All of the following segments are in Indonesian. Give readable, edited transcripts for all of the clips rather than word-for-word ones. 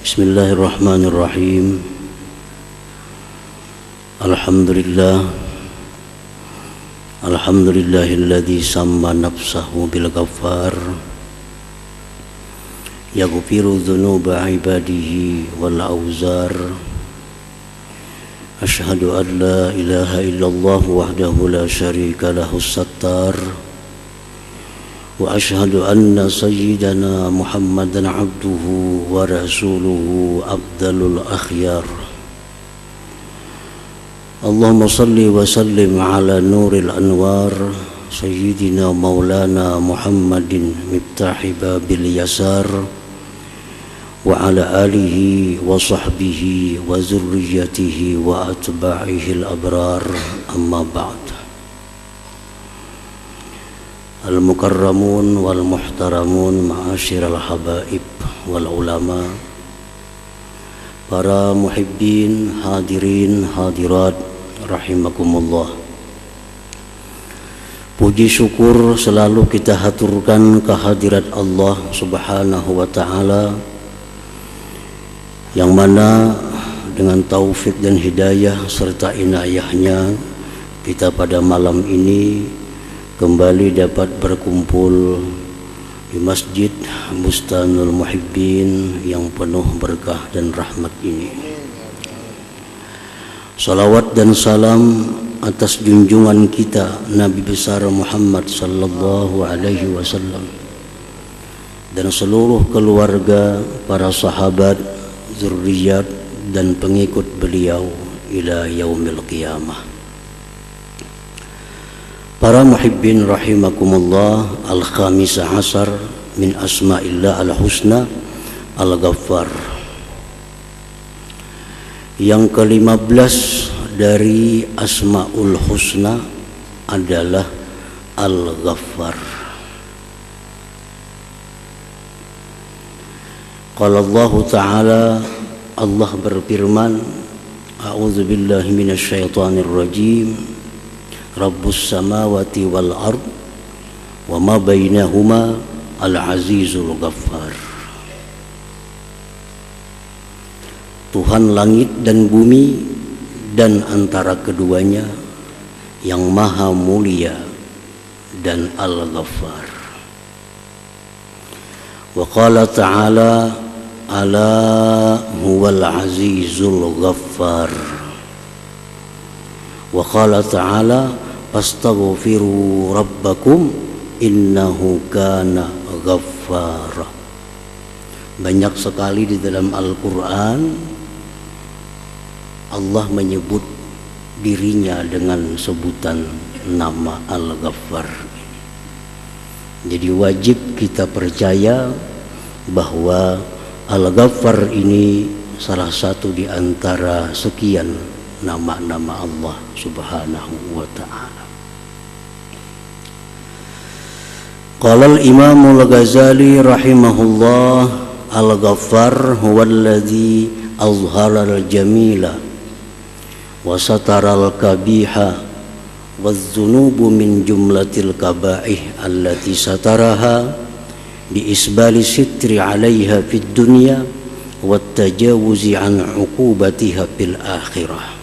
Bismillahirrahmanirrahim. Alhamdulillahilladzi samma nafsahu bil ghaffar yaghfiru dzunuba ibadihi wal auzar. Asyhadu an la ilaha illallah wahdahu la syarika lahus sattar. Wa asyhadu anna sayyidana Muhammadan abduhu wa rasuluhu afdalul akhyar. Allahumma salli wa sallim ala nuril anwar sayyidina maulana Muhammadin miftahi babil yasar wa ala alihi wa sahbihi wa zurriyatihi wa atba'ihi al-abrar, amma ba'd. Al-mukarramun wal muhtaramun ma'asyiral habaib wal ulama, para muhibbin, hadirin, hadirat rahimakumullah. Puji syukur selalu kita haturkan kehadirat Allah Subhanahu wa ta'ala, yang mana dengan taufik dan hidayah serta inayahnya kita pada malam ini kembali dapat berkumpul di Masjid Bustanul Muhibbin yang penuh berkah dan rahmat ini. Salawat dan salam atas junjungan kita Nabi besar Muhammad sallallahu alaihi wasallam dan seluruh keluarga, para sahabat, zurriyat dan pengikut beliau ila yaumil qiyamah. Para muhibbin rahimakumullah, al-khamisah asar min asma'illah al-husna al-ghaffar. Yang ke-15 dari asma'ul husna adalah al-ghaffar. Qala Allah Ta'ala, Allah berfirman, a'udzu billahi minasyaitonir rajim. Rabbus samawati wal ard wa ma bainahuma al-azizul ghaffar. Tuhan langit dan bumi dan antara keduanya yang maha mulia dan al-ghaffar. Wa qala ta'ala, ala huwal azizul ghaffar. Wa qala ta'ala, astaghfiru rabbakum innahu kana ghaffara. Banyak sekali di dalam Al-Quran Allah menyebut dirinya dengan sebutan nama Al-Ghaffar. Jadi wajib kita percaya bahwa Al-Ghaffar ini salah satu di antara sekian nama-nama Allah Subhanahu wa ta'ala. Qala al-Imam al-Ghazali rahimahullah, al-Ghaffar huwa alladhi azhara al-jamila wa satara al-kabiha wadh-dhunubu min jumlatil kaba'ih allati sataraha bi isbali sitri 'alaiha fid dunya wa tajawuzi an 'uqubatiha fil akhirah.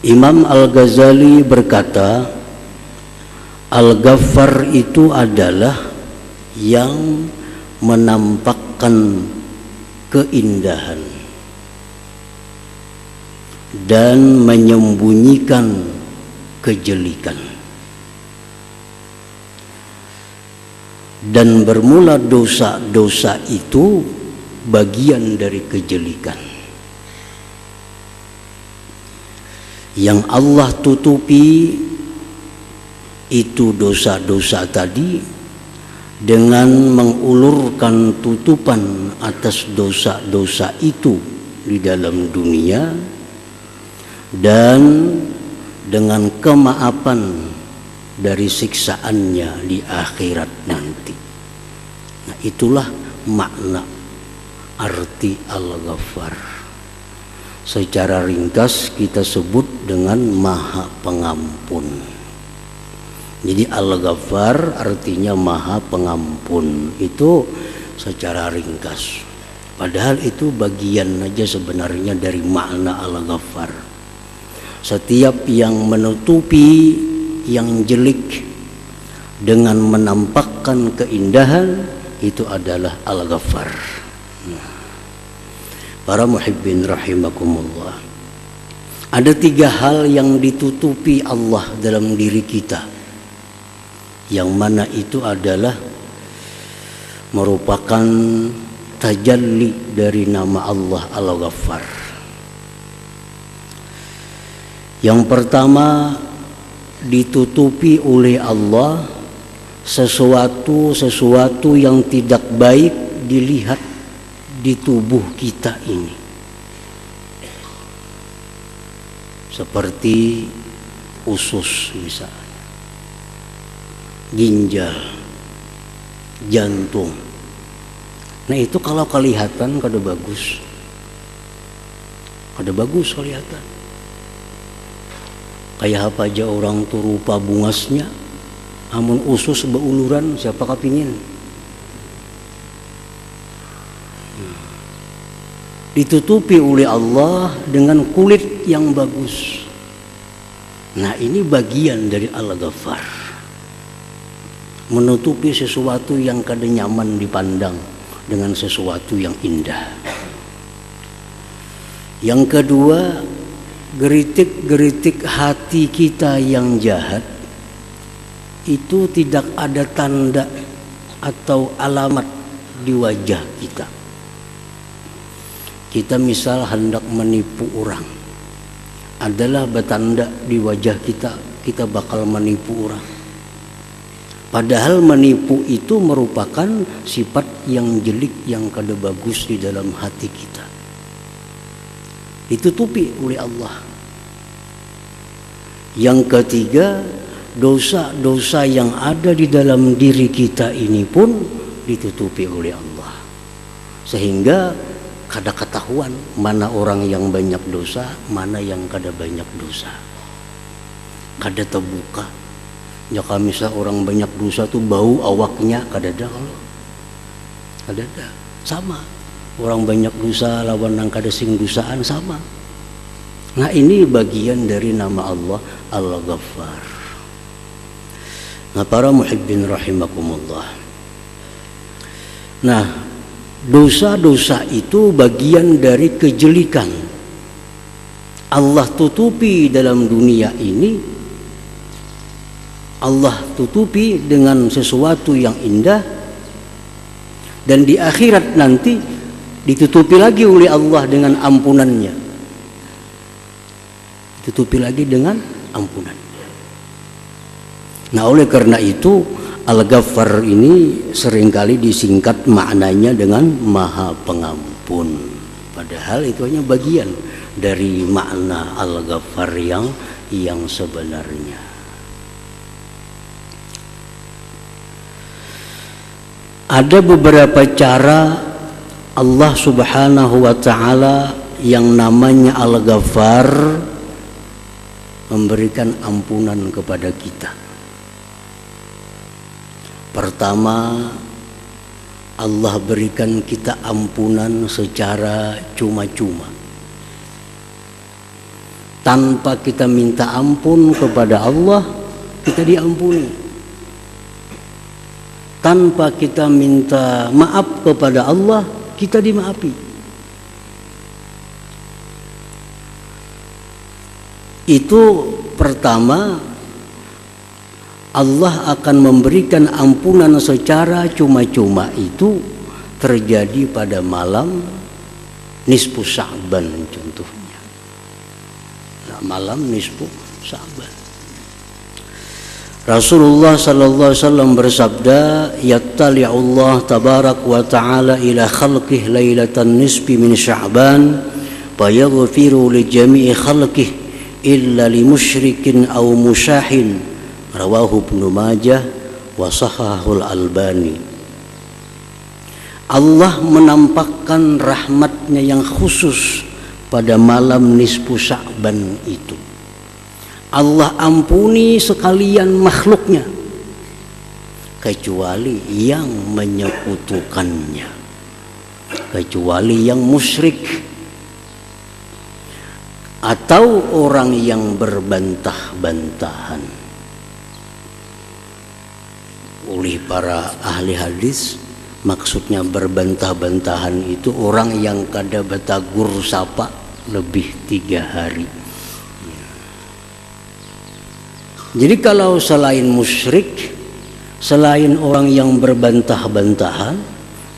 Imam Al-Ghazali berkata, Al-Ghaffar itu adalah yang menampakkan keindahan dan menyembunyikan kejelikan. Dan bermula dosa-dosa itu bagian dari kejelikan. Yang Allah tutupi itu dosa-dosa tadi dengan mengulurkan tutupan atas dosa-dosa itu di dalam dunia dan dengan kemaafan dari siksaannya di akhirat nanti. Nah, itulah makna arti Al-Ghaffar. Secara ringkas kita sebut dengan Maha Pengampun. Jadi Al-Ghaffar artinya Maha Pengampun, itu secara ringkas. Padahal itu bagian aja sebenarnya dari makna Al-Ghaffar. Setiap yang menutupi yang jelek dengan menampakkan keindahan, itu adalah Al-Ghaffar. Para muhibbin rahimakumullah, ada 3 hal yang ditutupi Allah dalam diri kita, yang mana itu adalah merupakan tajalli dari nama Allah Al-Ghaffar. Yang pertama, ditutupi oleh Allah sesuatu yang tidak baik dilihat di tubuh kita ini, seperti usus misalnya, ginjal, jantung. Nah itu kalau kelihatan kada bagus, kelihatan. Kayak apa aja orang tuh rupa bungasnya, amun usus beuluran, siapa kepingin? Ditutupi oleh Allah dengan kulit yang bagus. Nah ini bagian dari Al-Ghaffar, menutupi sesuatu yang kada nyaman dipandang dengan sesuatu yang indah. Yang kedua, geritik-geritik hati kita yang jahat itu tidak ada tanda atau alamat di wajah kita. Kita misal hendak menipu orang, adalah bertanda di wajah kita, kita bakal menipu orang. Padahal menipu itu merupakan sifat yang jelek, yang kada bagus di dalam hati kita. Ditutupi oleh Allah. Yang ketiga, dosa-dosa yang ada di dalam diri kita ini pun ditutupi oleh Allah, sehingga kada ketahuan mana orang yang banyak dosa, mana yang kada banyak dosa. Kada terbuka. Ya kalau misal orang banyak dosa tuh bau awaknya kada ada, kalau kada ada. Sama. Orang banyak dosa lawan nang kada sing dosaan sama. Nah ini bagian dari nama Allah Al-Ghaffar. Nah para muhibbin rahimakumullah. Nah dosa-dosa itu bagian dari kejelikan. Allah tutupi dalam dunia ini, Allah tutupi dengan sesuatu yang indah, dan di akhirat nanti ditutupi lagi oleh Allah dengan ampunannya. Ditutupi lagi dengan ampunannya. Nah oleh karena itu Al-Ghaffar ini seringkali disingkat maknanya dengan Maha Pengampun. Padahal itu hanya bagian dari makna Al-Ghaffar yang sebenarnya. Ada beberapa cara Allah Subhanahu wa Ta'ala yang namanya Al-Ghaffar memberikan ampunan kepada kita. Pertama, Allah berikan kita ampunan secara cuma-cuma, tanpa kita minta ampun kepada Allah, kita diampuni. Tanpa kita minta maaf kepada Allah, kita dimaafi. Itu pertama, Allah akan memberikan ampunan secara cuma-cuma itu terjadi pada malam nisfu Sya'ban contohnya. Nah, malam nisfu Sya'ban. Rasulullah sallallahu alaihi wasallam bersabda, "Yattali'u Allah tabarak wa ta'ala ila khalqihi lailatan nisfi min Sya'ban, fa yaghfiru li jami'i khalqihi illa li musyrikin aw musyahin." Rawahu Ibnu Majah wa Shahahul Albani. Allah menampakkan rahmatnya yang khusus pada malam nisfu Sya'ban itu. Allah ampuni sekalian makhluknya kecuali yang menyekutukannya. kecuali yang musyrik atau orang yang berbantah-bantahan. Oleh para ahli hadis, maksudnya berbantah-bantahan itu orang yang kada batagur sapa lebih 3 hari. Jadi kalau selain musyrik, selain orang yang berbantah-bantahan,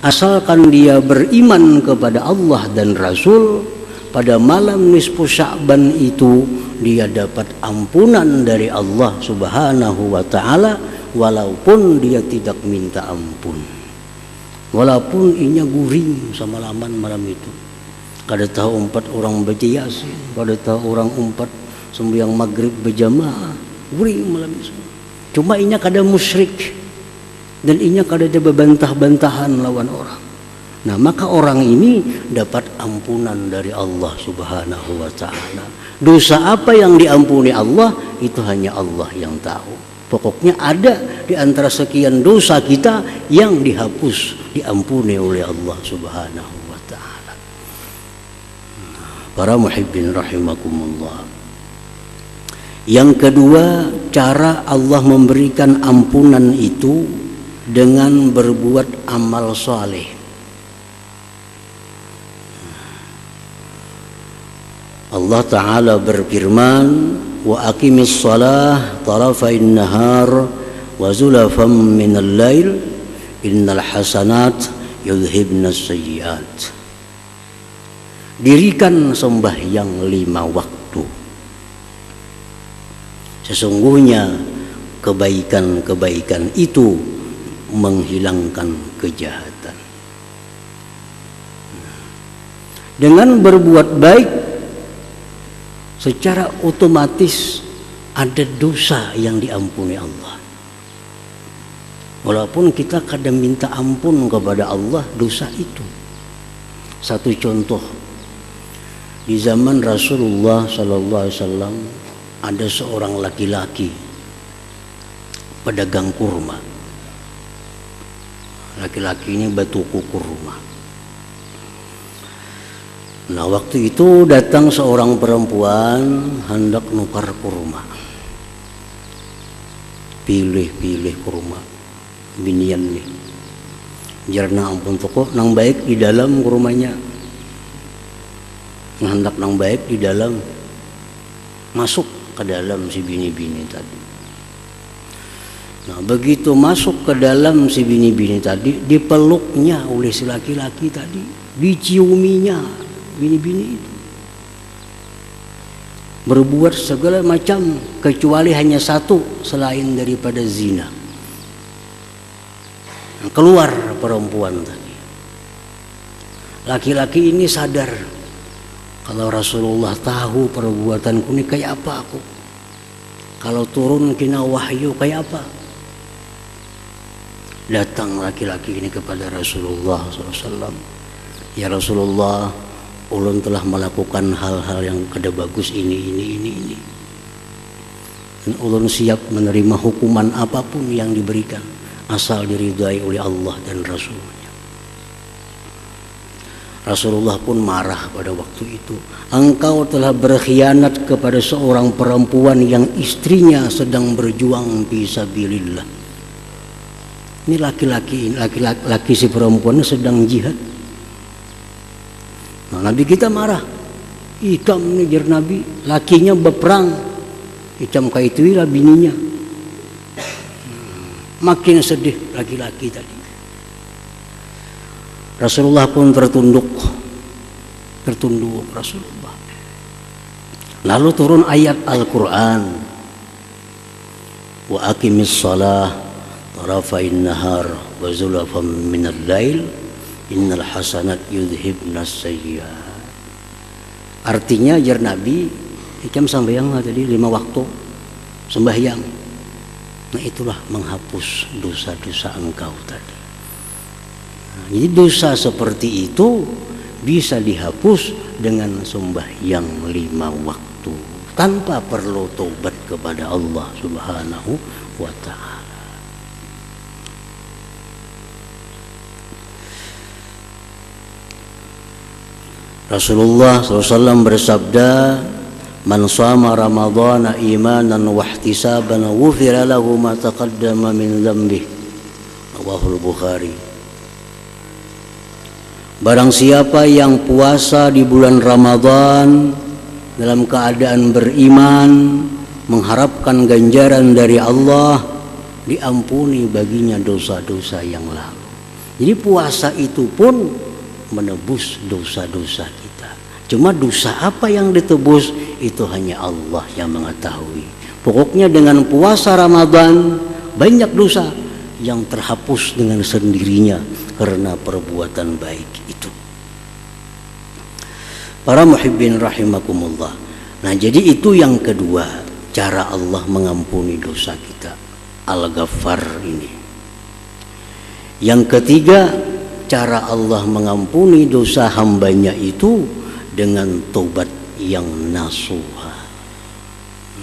asalkan dia beriman kepada Allah dan Rasul, pada malam nisfu Sya'ban itu dia dapat ampunan dari Allah Subhanahu wa ta'ala, walaupun dia tidak minta ampun, walaupun inya guring semalaman malam itu. Kada tahu 4 orang baca Yasin, kada tahu orang 4 sembahyang maghrib berjamaah, guring malam itu. Cuma inya kada musyrik dan inya kada ada bebantah-bantahan lawan orang. Nah, maka orang ini dapat ampunan dari Allah Subhanahu wa ta'ala. Dosa apa yang diampuni Allah itu hanya Allah yang tahu. Pokoknya ada di antara sekian dosa kita yang dihapus, diampuni oleh Allah Subhanahu wa ta'ala. Para muhibbin rahimakumullah. Yang kedua, cara Allah memberikan ampunan itu dengan berbuat amal soleh. Allah Ta'ala berfirman, wa aqimis salah tarafain nahar wa zulafam minal lail innal hasanat yudhibnas sayyiat. Dirikan sembahyang 5 waktu. Sesungguhnya kebaikan-kebaikan itu menghilangkan kejahatan. Dengan berbuat baik, secara otomatis ada dosa yang diampuni Allah. Walaupun kita kadang minta ampun kepada Allah dosa itu. Satu contoh, di zaman Rasulullah SAW ada seorang laki-laki pedagang kurma. Laki-laki ini batuku kurma. Nah, waktu itu datang seorang perempuan hendak nukar kurma. Pilih kurma binian nih. Jarna ampun toko nang baik di dalam kurmanya. Hendak nang baik di dalam. Masuk ke dalam si bini-bini tadi. Nah, begitu masuk ke dalam si bini-bini tadi, dipeluknya oleh si laki-laki tadi, diciuminya bini-bini itu. Berbuat segala macam kecuali hanya satu selain daripada zina. Nah, keluar perempuan tadi. Laki-laki ini sadar, kalau Rasulullah tahu perbuatanku ini kayak apa aku, kalau turun kena wahyu kayak apa. Datang laki-laki ini kepada Rasulullah SAW. Ya Rasulullah, ulun telah melakukan hal-hal yang kada bagus ini. Dan ulun siap menerima hukuman apapun yang diberikan, asal diridhai oleh Allah dan Rasulnya. Rasulullah pun marah pada waktu itu. Engkau telah berkhianat kepada seorang perempuan yang istrinya sedang berjuang fisabilillah. Ini laki-laki si perempuan sedang jihad. Nah, Nabi kita marah. Ikam nih jar Nabi, lakinya berperang. Ikam kayak itu lah bininya. Makin sedih laki-laki tadi. Rasulullah pun tertunduk Rasulullah. Lalu turun ayat Al-Quran, wa aqimis salah tarafain nahar wa zulafam minal lail innal hasanat yudhibnas sayyiat. Artinya jar Nabi, ikam sembahyang tadi 5 waktu sembahyang. Nah, itulah menghapus dosa-dosa engkau tadi. Nah, jadi dosa seperti itu bisa dihapus dengan sembahyang 5 waktu tanpa perlu taubat kepada Allah Subhanahu wa ta'ala. Rasulullah SAW bersabda, "Man shama Ramadhana imanan wa ihtisaban ghufira lahu ma taqaddama min dzambihi." Rawahul Bukhari. Barang siapa yang puasa di bulan Ramadan dalam keadaan beriman, mengharapkan ganjaran dari Allah, diampuni baginya dosa-dosa yang lalu. Jadi puasa itu pun menebus dosa-dosa kita. Cuma dosa apa yang ditebus itu hanya Allah yang mengetahui. Pokoknya dengan puasa Ramadan banyak dosa yang terhapus dengan sendirinya karena perbuatan baik itu. Para muhibbin rahimakumullah. Nah, jadi itu yang kedua, cara Allah mengampuni dosa kita, Al-Ghaffar ini. Yang ketiga, cara Allah mengampuni dosa hambanya itu dengan taubat yang nasuha.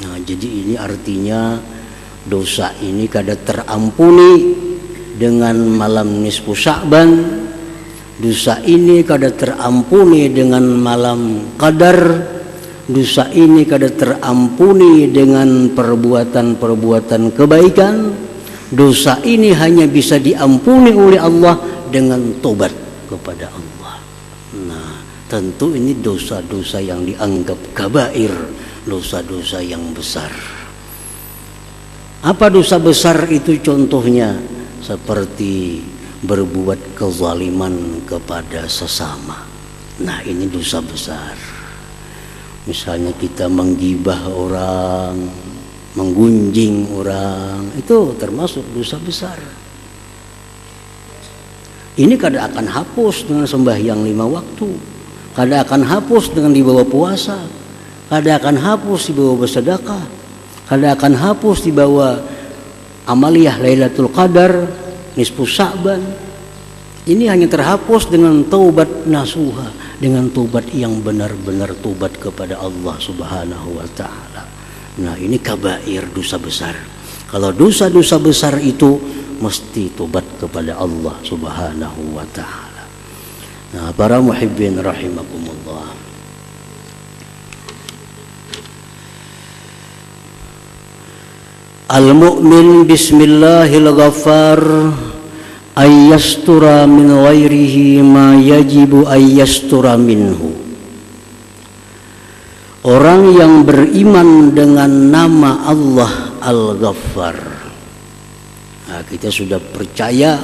Nah, jadi ini artinya dosa ini kada terampuni dengan malam nisfu Sya'ban. Dosa ini kada terampuni dengan malam Qadar. Dosa ini kada terampuni dengan perbuatan-perbuatan kebaikan. Dosa ini hanya bisa diampuni oleh Allah dengan tobat kepada Allah. Nah, tentu ini dosa-dosa yang dianggap kabair, dosa-dosa yang besar. Apa dosa besar itu? Contohnya seperti berbuat kezaliman kepada sesama. Nah, ini dosa besar. Misalnya kita menggibah orang, menggunjing orang, itu termasuk dosa besar. Ini kada akan hapus dengan sembahyang 5 waktu, kada akan hapus dengan dibawa puasa, kada akan hapus dibawa bersedekah, kada akan hapus dibawa amaliyah Lailatul Qadar, nisfu Sya'ban. Ini hanya terhapus dengan taubat nasuha, dengan taubat yang benar-benar taubat kepada Allah Subhanahu wa taala. Nah, ini kabair, dosa besar. Kalau dosa-dosa besar itu mesti tobat kepada Allah Subhanahu wa taala. Nah, para muhibbin rahimakumullah. Al-mu'min bismillahil ghaffar ayyastura min ghairihi ma yajibu ayyastura minhu. Orang yang beriman dengan nama Allah Al-Ghaffar. Nah, kita sudah percaya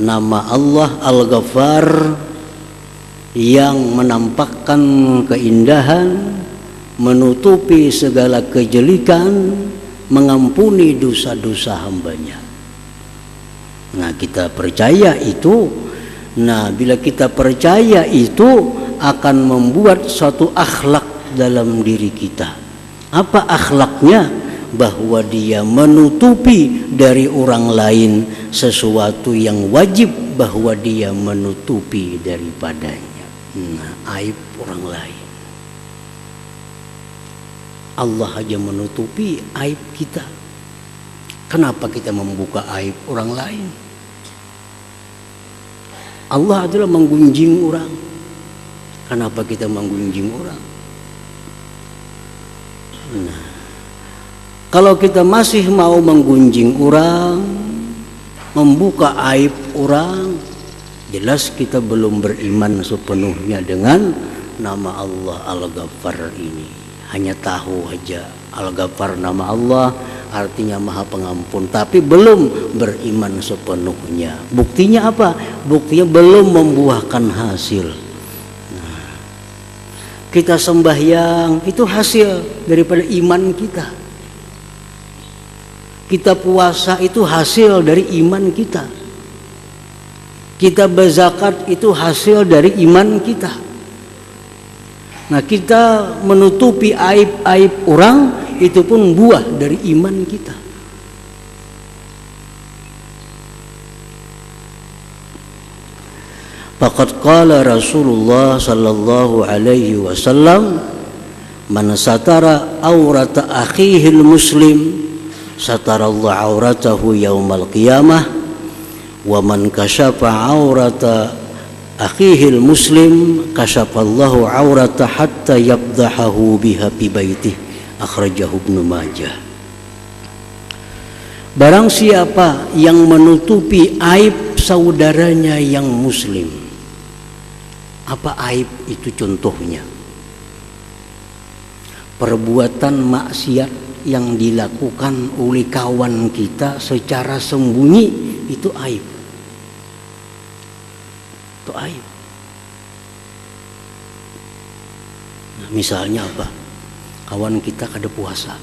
nama Allah Al-Ghaffar yang menampakkan keindahan, menutupi segala kejelekan, mengampuni dosa-dosa hambanya. Nah, kita percaya itu. Nah, bila kita percaya itu akan membuat suatu akhlak dalam diri kita. Apa akhlaknya? Bahwa dia menutupi dari orang lain sesuatu yang wajib bahwa dia menutupi daripadanya. Nah, aib orang lain. Allah aja menutupi aib kita. Kenapa kita membuka aib orang lain? Allah adalah menggunjing orang. Kenapa kita menggunjing orang? Nah, kalau kita masih mau menggunjing orang, membuka aib orang, jelas kita belum beriman sepenuhnya dengan nama Allah Al-Ghaffar ini. Hanya tahu aja Al-Ghaffar nama Allah artinya Maha Pengampun, tapi belum beriman sepenuhnya. Buktinya apa? Buktinya belum membuahkan hasil. Kita sembahyang itu hasil daripada iman kita. Kita puasa itu hasil dari iman kita. Kita berzakat itu hasil dari iman kita. Nah, kita menutupi aib-aib orang itu pun buah dari iman kita. Faqad qala Rasulullah sallallahu alaihi wasallam, man satara aurata akhihil muslim satarallahu auratahu yaumal qiyamah wa man kashafa aurata akhihil muslim kasyafallahu aurata hatta yabdahahu biha fi baitih, akhrajahu Ibnu Majah. Barang siapa yang menutupi aib saudaranya yang muslim. Apa aib itu contohnya? Perbuatan maksiat yang dilakukan oleh kawan kita secara sembunyi, itu aib. Itu aib. Nah, misalnya apa? Kawan kita kada puasa,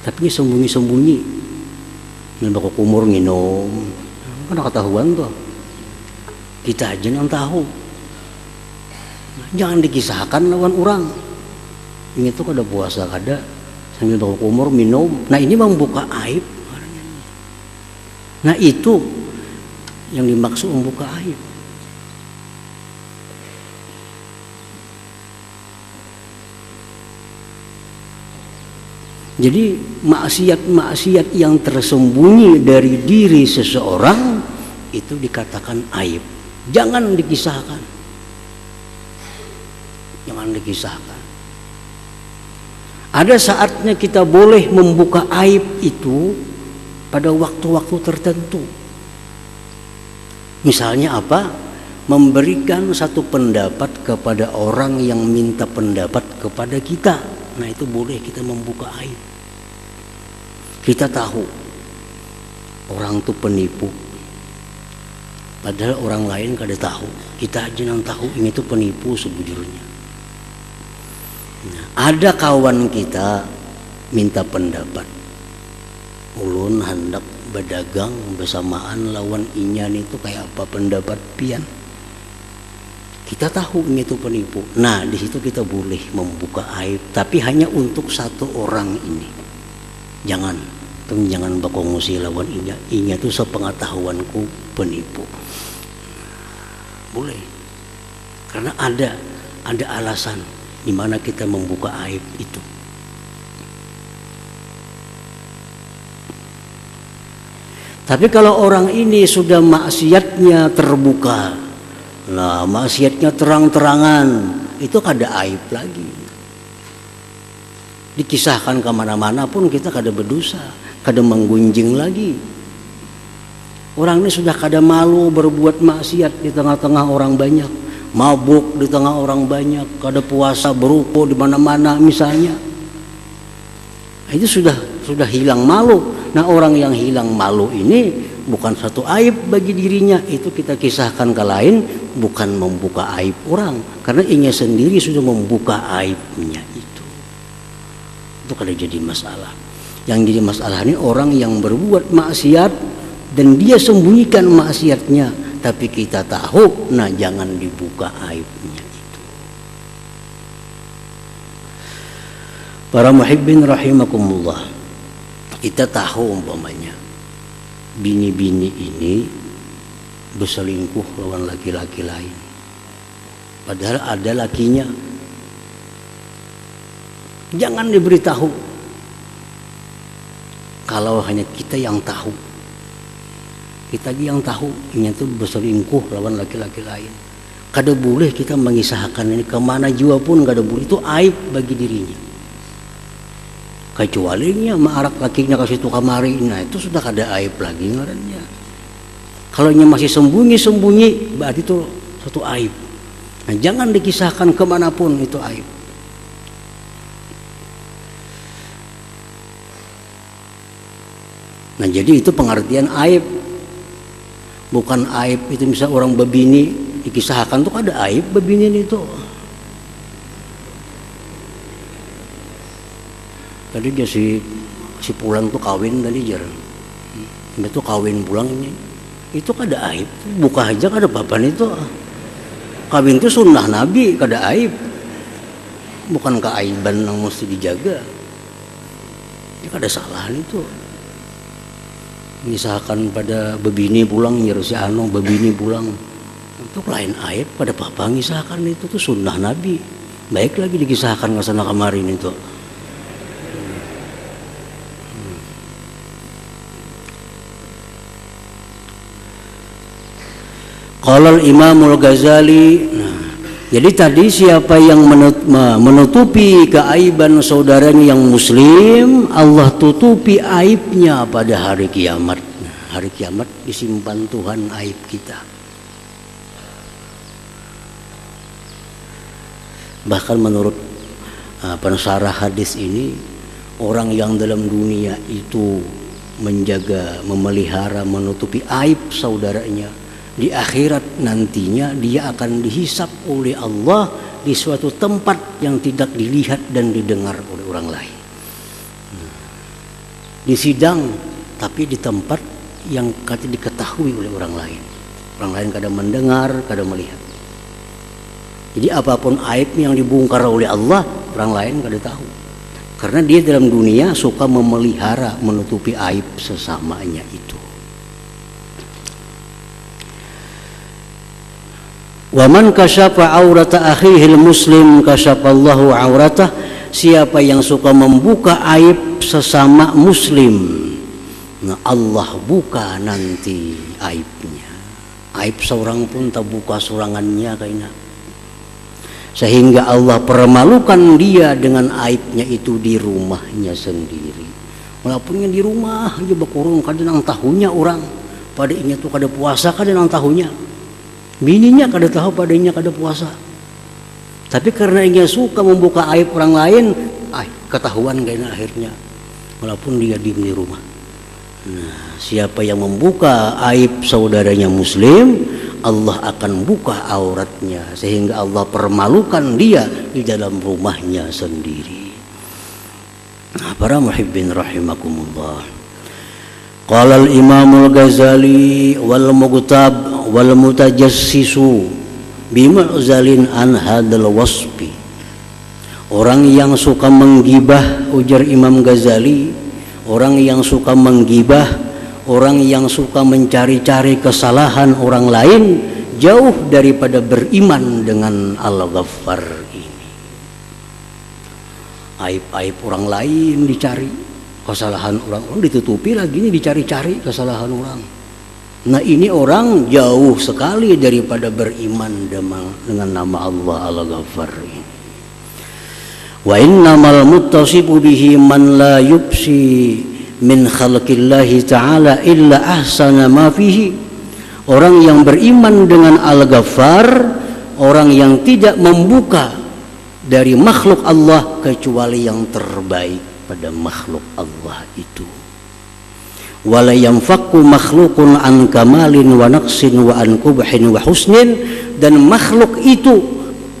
tapi sembunyi-sembunyi bakal kumur minum, kan ketahuan tuh. Kita aja yang tahu. Nah, jangan dikisahkan lawan orang. Ini tuh kada puasa kada sambil bakal kumur minum. Nah, ini membuka aib. Nah, itu yang dimaksud membuka aib. Jadi maksiat-maksiat yang tersembunyi dari diri seseorang itu dikatakan aib. Jangan dikisahkan. Jangan dikisahkan. Ada saatnya kita boleh membuka aib itu pada waktu-waktu tertentu. Misalnya apa? Memberikan satu pendapat kepada orang yang minta pendapat kepada kita. Nah, itu boleh kita membuka aib. Kita tahu orang itu penipu, padahal orang lain kada tahu. Kita aja yang tahu ini itu penipu sebujurnya. Nah, ada kawan kita minta pendapat, ulun hendak berdagang bersamaan lawan inyan itu kayak apa pendapat pian. Kita tahu ini itu penipu. Nah, di situ kita boleh membuka aib, tapi hanya untuk satu orang ini. Jangan berkongsi lawan inya. Inya itu sepengetahuanku penipu. Boleh. Karena ada alasan di mana kita membuka aib itu. Tapi kalau orang ini sudah maksiatnya terbuka, nah maksiatnya terang-terangan, itu kada aib lagi. Dikisahkan kemana-mana pun kita kada berdosa, kada menggunjing lagi. Orang ini sudah kada malu berbuat maksiat di tengah-tengah orang banyak, mabuk di tengah orang banyak, kada puasa berupo di mana-mana misalnya. Itu sudah hilang malu. Nah, orang yang hilang malu ini bukan satu aib bagi dirinya, itu kita kisahkan ke lain, bukan membuka aib orang, karena inya sendiri sudah membuka aibnya itu kada jadi masalah. Yang jadi masalah ini orang yang berbuat maksiat dan dia sembunyikan maksiatnya, tapi kita tahu, nah jangan dibuka aibnya itu. Para muhibbin rahimakumullah, kita tahu umpamanya bini-bini ini berselingkuh lawan laki-laki lain, padahal ada lakinya. Jangan diberitahu. Kalau hanya kita yang tahu, kita yang tahu ini tuh berselingkuh lawan laki-laki lain, kada boleh kita mengisahkan ini kemana jua pun, kada boleh. Itu aib bagi dirinya. Kecuali nya maarak lakinya kasih tu kamari, nah itu sudah kada aib lagi ngarannya. Kalau nya masih sembunyi-sembunyi, berarti itu satu aib. Nah, jangan dikisahkan kemanapun, itu aib. Nah, jadi itu pengertian aib. Bukan aib itu misal orang bebini dikisahkan tuh ada aib bebini itu. Tadi dia si pulang tuh kawin tadi jarang. Itu kawin pulang ini. Itu kada aib. Buka aja kada papan itu. Kawin itu sunnah Nabi, kada aib. Bukan keaiban yang mesti dijaga. Ya kada salah itu. Misalkan pada bebini pulang nyuruh si anu bebini pulang, itu lain aib. Pada papa ngisahkan itu tuh sunnah Nabi. Baik lagi dikisahkan ke sana kemarin itu. Qala al-Imam al-Ghazali. Jadi tadi siapa yang menutupi keaiban saudaranya yang muslim, Allah tutupi aibnya pada hari kiamat. Hari kiamat disimpan Tuhan aib kita. Bahkan menurut pensarah hadis ini, orang yang dalam dunia itu menjaga, memelihara, menutupi aib saudaranya, di akhirat nantinya dia akan dihisap oleh Allah di suatu tempat yang tidak dilihat dan didengar oleh orang lain. Di sidang, tapi di tempat yang kada diketahui oleh orang lain. Orang lain kada mendengar, kada melihat. Jadi apapun aib yang dibongkar oleh Allah, orang lain kada tahu. Karena dia dalam dunia suka memelihara, menutupi aib sesamanya itu. Wa man kasyafa aurata akhihil muslim kasyafallahu auratah. Siapa yang suka membuka aib sesama muslim, nah Allah buka nanti aibnya. Aib seorang pun tak buka sorangannya kayaknya. Sehingga Allah permalukan dia dengan aibnya itu di rumahnya sendiri. Walaupun di rumah aja bakurung kada nang tahunya orang. Padanya tuh kada puasa kada nang tahunya. Bininya kada tahu padanya kada puasa. Tapi karena ingin suka membuka aib orang lain, ketahuan kayaknya akhirnya. Walaupun dia diam di rumah. Nah, siapa yang membuka aib saudaranya muslim, Allah akan buka auratnya sehingga Allah permalukan dia di dalam rumahnya sendiri. Nah, para muhibbin rahimakumullah. Qala al-Imam al-Ghazali wal mughtab wal mutajassisu bimu'zalin an hadal waspi. Orang yang suka menggibah, ujar Imam Ghazali, orang yang suka menggibah, orang yang suka mencari-cari kesalahan orang lain, jauh daripada beriman dengan Al-Ghaffar ini. Aib-aib orang lain dicari, kesalahan orang ditutupi lagi, ini dicari-cari kesalahan orang. Nah ini orang jauh sekali daripada beriman dengan nama Allah Al-Ghaffar ini. Wa innamal muttasibu bihi man la yubsi min khalqillahi ta'ala illa ahsana ma fihi. Orang yang beriman dengan Al-Ghaffar, orang yang tidak membuka dari makhluk Allah kecuali yang terbaik pada makhluk Allah itu. Wala yanfaqu makhluqun an kamalin wa naqsin wa an qubhin wa husnin. Dan makhluk itu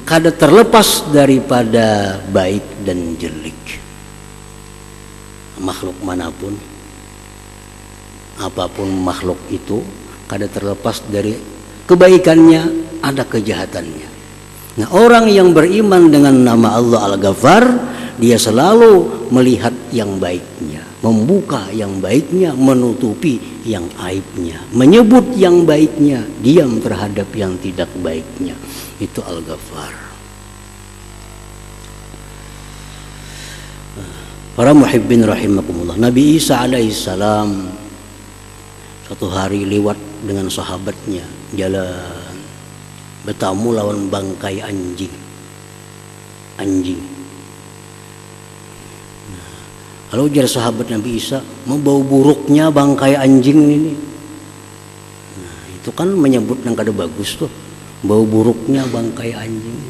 kada terlepas daripada baik dan jelek. Makhluk manapun, apapun makhluk itu, kada terlepas dari kebaikannya, ada kejahatannya. Nah, orang yang beriman dengan nama Allah Al-Ghaffar, dia selalu melihat yang baiknya, membuka yang baiknya, menutupi yang aibnya, menyebut yang baiknya, diam terhadap yang tidak baiknya. Itu Al-Ghaffar. Para muhibbin rahimakumullah, Nabi Isa alaihissalam suatu hari lewat dengan sahabatnya jalan, bertamu lawan bangkai anjing. Kalau ujar sahabat Nabi Isa, mau bau buruknya bangkai anjing ini. Nah, itu kan menyebut yang kada bagus tuh, bau buruknya bangkai anjing.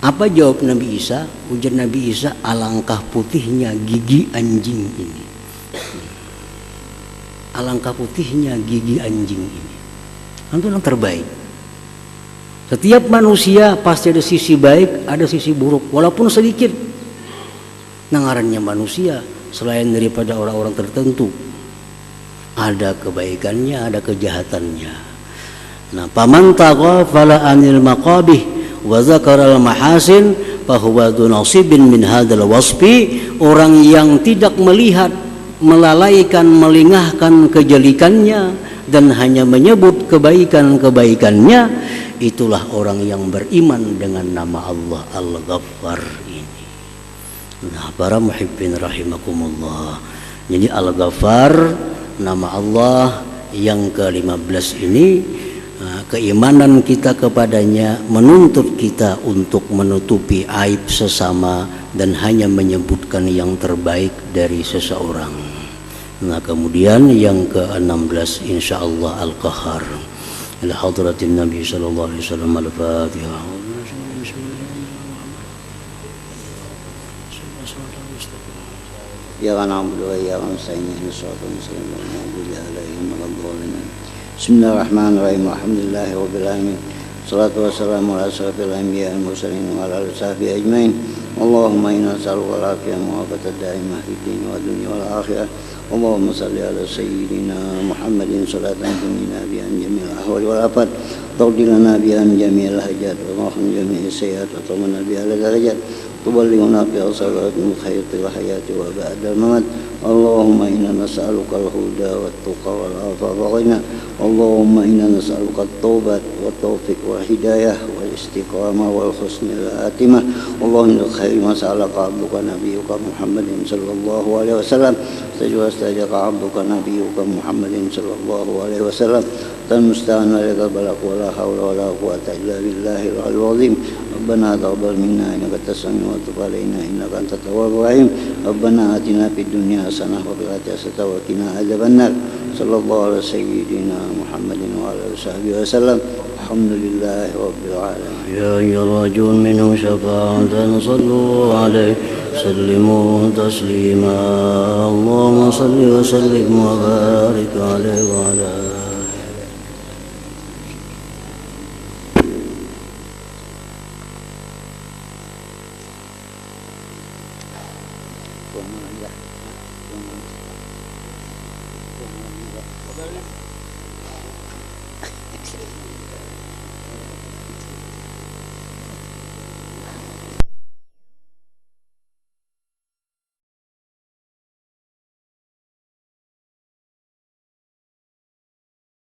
Apa jawab Nabi Isa? Ujar Nabi Isa, alangkah putihnya gigi anjing ini. Alangkah putihnya gigi anjing ini. Itu yang terbaik. Setiap manusia pasti ada sisi baik, ada sisi buruk, walaupun sedikit. Nangarannya manusia selain daripada orang-orang tertentu, ada kebaikannya, ada kejahatannya. Nah, paman taghafala anil maqabih wa zakaral mahasin fahuwa dunasibin min hadzal wasfi. Orang yang tidak melihat, melalaikan, melingahkan kejelikannya dan hanya menyebut kebaikan-kebaikannya, itulah orang yang beriman dengan nama Allah Al-Ghaffar ini. Nah, para muhibbin rahimakumullah, jadi Al-Ghaffar, nama Allah yang ke-15 ini keimanan kita kepadanya menuntut kita untuk menutupi aib sesama dan hanya menyebutkan yang terbaik dari seseorang. Nah, kemudian yang ke-16 insyaallah Al-Qahhar. Ila hadratin Nabi sallallahu alaihi wasallam Al-Fatihah. Ya na'budu wa iyyaka nasta'in ihdinas siratal mustaqim ghairil alaihim waladdallin. Bismillahirrahmanirrahim. Alhamdulillahi rabbil alamin. Salatu wassalamu ala asyrafil anbiya'i wal mursalin wa ala alihi washabbihi ajmain. Allahumma inna nas'aluka al-'afiyata wa al daimah fid din wad dunya wal akhirah. Allahumma salli ala sayyidina Muhammadin salatan tunjina biha an jami'il ahwali wal afat. Taqdi lana biha an jami'il hajat wa mahfum jami'is sayyi'at wa tamana biha al darajat. تبلغنا في صلاة الخير والحياة وبعد الممات. اللهم إنا نسألك الهدى والتقى والعفاف والغنى. اللهم إنا نسألك التوبة والتوفيق والهداية والاستقامة والحسن الخاتمة. اللهم من خير ما سألك عبدك نبيك محمد صلى الله عليه وسلم. استجاب عبدك نبيك محمد صلى الله عليه وسلم. المستعان عليك البلاغ ولا حول ولا قوة إلا بالله العلي العظيم. ربنا تقبل منا إنك أنت السميع وتب علينا إنك أنت التواب الرحيم. ربنا آتنا في الدنيا حسنة وفي الآخرة حسنة وقنا عذاب النار. صلى الله على سيدنا محمد وعلى آله وصحبه وسلم. الحمد لله رب العالمين. يا أيها الرجل منه شفاعة صلوا عليه سلموا تسليما. اللهم صل وسلم وبارك عليه وعلى Tuhan